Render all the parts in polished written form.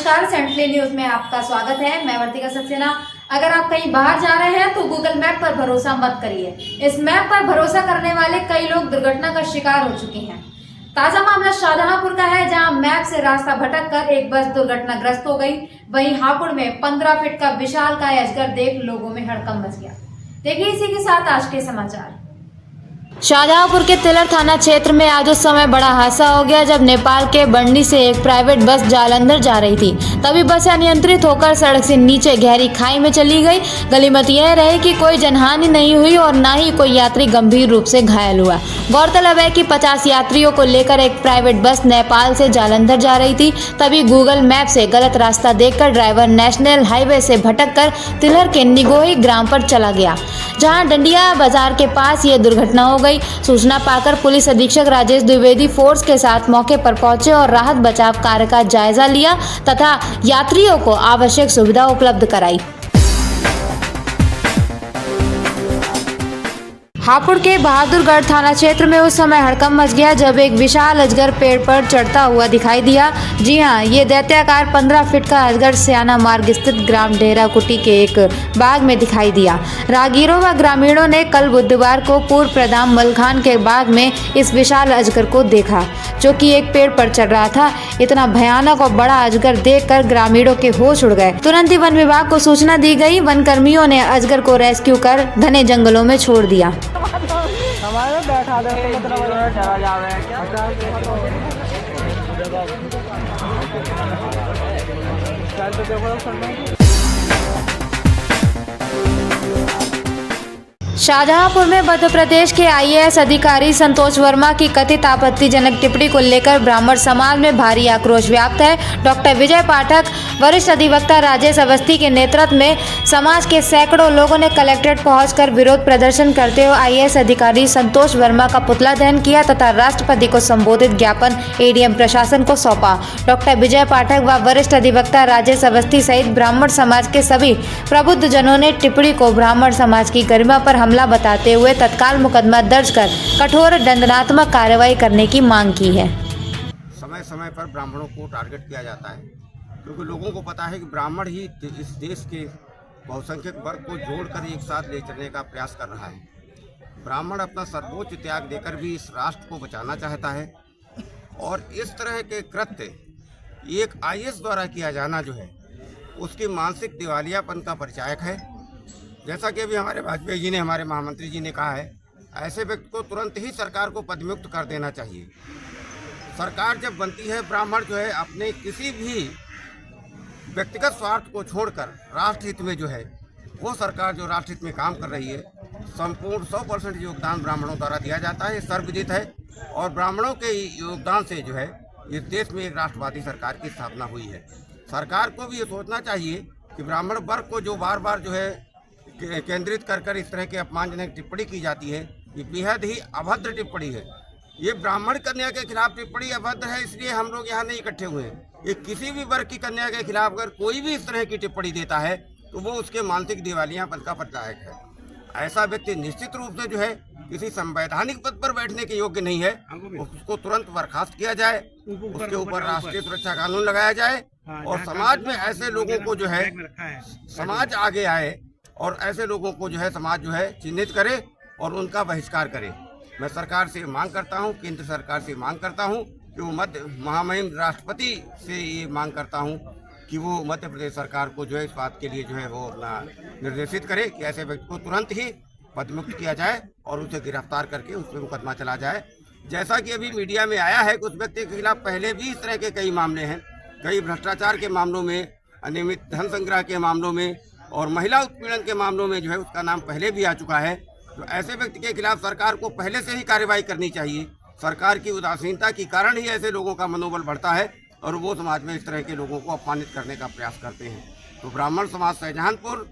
नमस्कार, centrally news में आपका स्वागत है। मैं वर्तिका सक्सेना। अगर आप कहीं बाहर जा रहे हैं तो गूगल मैप पर भरोसा मत करिए। इस मैप पर भरोसा करने वाले कई लोग दुर्घटना का शिकार हो चुके हैं। ताजा मामला शाहजहांपुर का है, जहां मैप से रास्ता भटक कर एक बस दुर्घटनाग्रस्त हो गई। वहीं हापुड़ में 15 फीट का विशालकाय अजगर देख लोगों में हड़कंप मच गया। देखिए इसी के साथ आज के समाचार। शाहजहांपुर के तिलर थाना क्षेत्र में आज उस समय बड़ा हादसा हो गया जब नेपाल के बंडी से एक प्राइवेट बस जालंधर जा रही थी। तभी बस अनियंत्रित होकर सड़क से नीचे गहरी खाई में चली गई। गनीमत यह रही कि कोई जनहानि नहीं हुई और न ही कोई यात्री गंभीर रूप से घायल हुआ। गौरतलब है कि 50 यात्रियों को लेकर एक प्राइवेट बस नेपाल से जालंधर जा रही थी। तभी गूगल मैप से गलत रास्ता देखकर ड्राइवर नेशनल हाईवे से भटक कर तिलर के निगोही ग्राम पर चला गया, जहाँ डंडिया बाजार के पास ये दुर्घटना हो गई। सूचना पाकर पुलिस अधीक्षक राजेश द्विवेदी फोर्स के साथ मौके पर पहुंचे और राहत बचाव कार्य का जायजा लिया तथा यात्रियों को आवश्यक सुविधा उपलब्ध कराई। हापुड़ के बहादुरगढ़ थाना क्षेत्र में उस समय हड़कंप मच गया जब एक विशाल अजगर पेड़ पर चढ़ता हुआ दिखाई दिया। जी हां, ये दैत्याकार 15 फीट का अजगर स्याना मार्ग स्थित ग्राम डेरा कुटी के एक बाग में दिखाई दिया। राहगीरों व ग्रामीणों ने कल बुधवार को पूर्व प्रधान मलखान के बाग में इस विशाल अजगर को देखा, जो कि एक पेड़ पर चढ़ रहा था। इतना भयानक और बड़ा अजगर देखकर ग्रामीणों के होश उड़ गए। तुरंत ही वन विभाग को सूचना दी गई। वन कर्मियों ने अजगर को रेस्क्यू कर घने जंगलों में छोड़ दिया। हमारे बैठा दे चला जावे चल तो देखो। शाहजहांपुर में मध्य प्रदेश के आईएएस अधिकारी संतोष वर्मा की कथित आपत्तिजनक टिप्पणी को लेकर ब्राह्मण समाज में भारी आक्रोश व्याप्त है। डॉक्टर विजय पाठक, वरिष्ठ अधिवक्ता राजेश अवस्थी के नेतृत्व में समाज के सैकड़ों लोगों ने कलेक्ट्रेट पहुंचकर विरोध प्रदर्शन करते हुए आईएएस अधिकारी संतोष वर्मा का पुतला दहन किया तथा राष्ट्रपति को संबोधित ज्ञापन एडीएम प्रशासन को सौंपा। डॉक्टर विजय पाठक व वरिष्ठ अधिवक्ता राजेश अवस्थी सहित ब्राह्मण समाज के सभी प्रबुद्ध जनों ने टिप्पणी को ब्राह्मण समाज की गरिमा पर हमला बताते हुए तत्काल मुकदमा दर्ज कर कठोर दंडात्मक कार्रवाई करने की मांग की है। समय समय पर ब्राह्मणों को टारगेट किया जाता है, क्योंकि लोगों को पता है कि ब्राह्मण ही इस देश के बहुसंख्यक वर्ग को जोड़कर एक साथ ले चलने का प्रयास कर रहा है। ब्राह्मण अपना सर्वोच्च त्याग देकर भी इस राष्ट्र को बचाना चाहता है और इस तरह के कृत्य एक आईएएस द्वारा किया जाना जो है उसकी मानसिक दिवालियापन का परिचायक है। जैसा कि अभी हमारे वाजपेयी जी ने, हमारे महामंत्री जी ने कहा है, ऐसे व्यक्ति को तुरंत ही सरकार को पदमुक्त कर देना चाहिए। सरकार जब बनती है, ब्राह्मण जो है अपने किसी भी व्यक्तिगत स्वार्थ को छोड़कर राष्ट्रहित में जो है वो सरकार जो राष्ट्रहित में काम कर रही है, संपूर्ण 100% योगदान ब्राह्मणों द्वारा दिया जाता है। ये सर्वविदित है और ब्राह्मणों के योगदान से जो है इस देश में एक राष्ट्रवादी सरकार की स्थापना हुई है। सरकार को भी ये सोचना चाहिए कि ब्राह्मण वर्ग को जो बार बार जो है केंद्रित कर इस तरह की अपमानजनक टिप्पणी की जाती है, ये बेहद ही अभद्र टिप्पणी है। ये ब्राह्मण कन्या के खिलाफ टिप्पणी अभद्र है, इसलिए हम लोग यहाँ नहीं इकट्ठे हुए हैं। ये किसी भी वर्ग की कन्या के खिलाफ अगर कोई भी इस तरह की टिप्पणी देता है तो वो उसके मानसिक दिवालियापन का परिचायक है। ऐसा व्यक्ति निश्चित रूप से जो है किसी संवैधानिक पद पर बैठने के योग्य नहीं है। उसको तुरंत बर्खास्त किया जाए, उसके ऊपर राष्ट्रीय सुरक्षा कानून लगाया जाए और समाज में ऐसे लोगों को जो है समाज आगे आए और ऐसे लोगों को जो है समाज जो है चिन्हित करे और उनका बहिष्कार करे। मैं सरकार से मांग करता हूं, केंद्र सरकार से मांग करता हूं कि वो महामहिम राष्ट्रपति से ये मांग करता हूं कि वो मध्य प्रदेश सरकार को जो है इस बात के लिए जो है वो अपना निर्देशित करे कि ऐसे व्यक्ति को तुरंत ही पदमुक्त किया जाए और उसे गिरफ्तार करके उस पर मुकदमा चला जाए। जैसा कि अभी मीडिया में आया है, उस व्यक्ति के खिलाफ पहले भी इस तरह के कई मामले हैं, कई भ्रष्टाचार के मामलों में, अनियमित धन संग्रह के मामलों में और महिला उत्पीड़न के मामलों में जो है उसका नाम पहले भी आ चुका है। तो ऐसे व्यक्ति के खिलाफ सरकार को पहले से ही कार्रवाई करनी चाहिए। सरकार की उदासीनता के कारण ही ऐसे लोगों का मनोबल बढ़ता है और वो समाज में इस तरह के लोगों को अपमानित करने का प्रयास करते हैं। तो ब्राह्मण समाज शाहजहांपुर,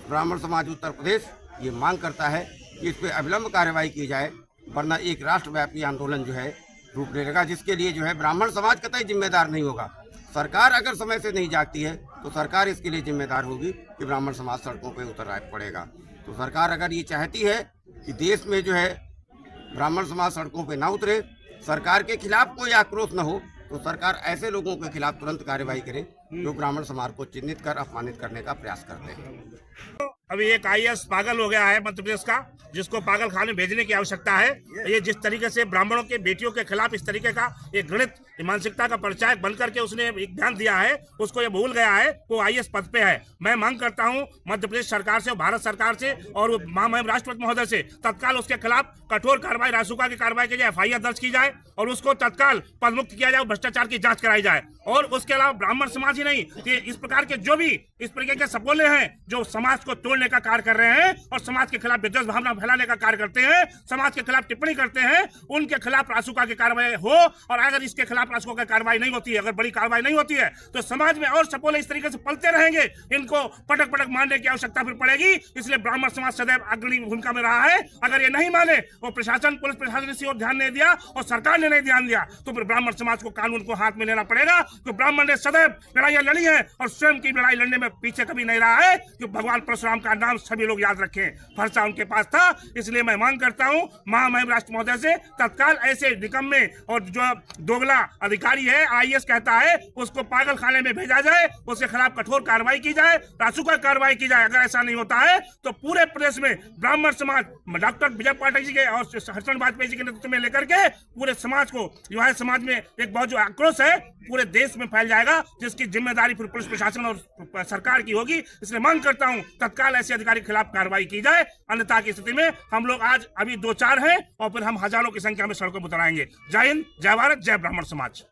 ब्राह्मण समाज उत्तर प्रदेश ये मांग करता है कि इस पर अविलंब कार्रवाई की जाए, वरना एक राष्ट्रव्यापी आंदोलन जो है रूप लेगा, जिसके लिए जो है ब्राह्मण समाज कतई जिम्मेदार नहीं होगा। सरकार अगर समय से नहीं जागती है तो सरकार इसके लिए जिम्मेदार होगी कि ब्राह्मण समाज सड़कों पर उतर पड़ेगा। तो सरकार अगर ये चाहती है कि देश में जो है ब्राह्मण समाज सड़कों पर ना उतरे, सरकार के खिलाफ कोई आक्रोश न हो, तो सरकार ऐसे लोगों के खिलाफ तुरंत कार्यवाही करे जो ब्राह्मण समाज को चिन्हित कर अपमानित करने का प्रयास करते हैं। अभी एक IAS पागल हो गया है मध्य प्रदेश का, जिसको पागल खाने भेजने की आवश्यकता है। ये जिस तरीके से ब्राह्मणों के बेटियों के खिलाफ इस तरीके का एक घृणित मानसिकता का परिचायक बनकर के उसने एक बयान दिया है, उसको ये भूल गया है वो IAS पद पे है। मैं मांग करता हूँ मध्य प्रदेश सरकार से, भारत सरकार से और महामहिम राष्ट्रपति महोदय से तत्काल उसके खिलाफ कठोर कार्रवाई, रासुका की कार्रवाई की जाए, FIR दर्ज की जाए और उसको तत्काल पदमुक्त किया जाए, भ्रष्टाचार की जांच कराई जाए। और उसके अलावा ब्राह्मण समाज ही नहीं, इस प्रकार के जो भी इस प्रकार के सपोले हैं जो समाज को तोड़ने का कार्य कर रहे हैं और समाज के खिलाफ विद्वेष भावना फैलाने का कार्य करते हैं, समाज के खिलाफ टिप्पणी करते हैं, उनके खिलाफ रासुका की कार्रवाई हो। और अगर इसके खिलाफ रासुका की कार्रवाई नहीं होती है, अगर बड़ी कार्रवाई नहीं होती है, तो समाज में और सपोले इस तरीके से पलते रहेंगे। इनको पटक पटक मारने की आवश्यकता फिर पड़ेगी। इसलिए ब्राह्मण समाज सदैव अग्रणी भूमिका में रहा है। अगर ये नहीं माने और प्रशासन, पुलिस प्रशासन इसी ओर ध्यान नहीं दिया और सरकार ने नहीं ध्यान दिया, तो फिर ब्राह्मण समाज को कानून को हाथ में लेना पड़ेगा। तो ब्राह्मण ने सदैव लड़ाइयां लड़ी है और स्वयं की लड़ाई लड़ने में पीछे कभी नहीं रहा है। कि भगवान परशुराम का नाम सभी लोग याद रखें, फरसा उनके पास था। इसलिए मैं मांग करता हूं महामहिम राष्ट्र महोदय से तत्काल ऐसे निकम्मे और जो दोगला अधिकारी है, IAS कहता है, उसको पागल खाने में भेजा जाए, उसके खिलाफ कठोर कार्रवाई की जाए, रासुका कार्रवाई की जाए। अगर ऐसा नहीं होता है तो पूरे प्रदेश में ब्राह्मण समाज डॉक्टर विजय पाठक जी के और हर्षण वाजपेयी जी के नेतृत्व में लेकर के पूरे समाज को, युवा समाज में एक बहुत जो आक्रोश है पूरे देश में फैल जाएगा, जिसकी जिम्मेदारी फिर पुलिस प्रशासन और सरकार की होगी। इसलिए मांग करता हूं तत्काल ऐसे अधिकारी के खिलाफ कार्रवाई की जाए, अन्यथा की स्थिति में हम लोग आज अभी 2-4 हैं और फिर हम हजारों की संख्या में सड़कों पर उतर आएंगे। जय हिंद, जय भारत, जय ब्राह्मण समाज।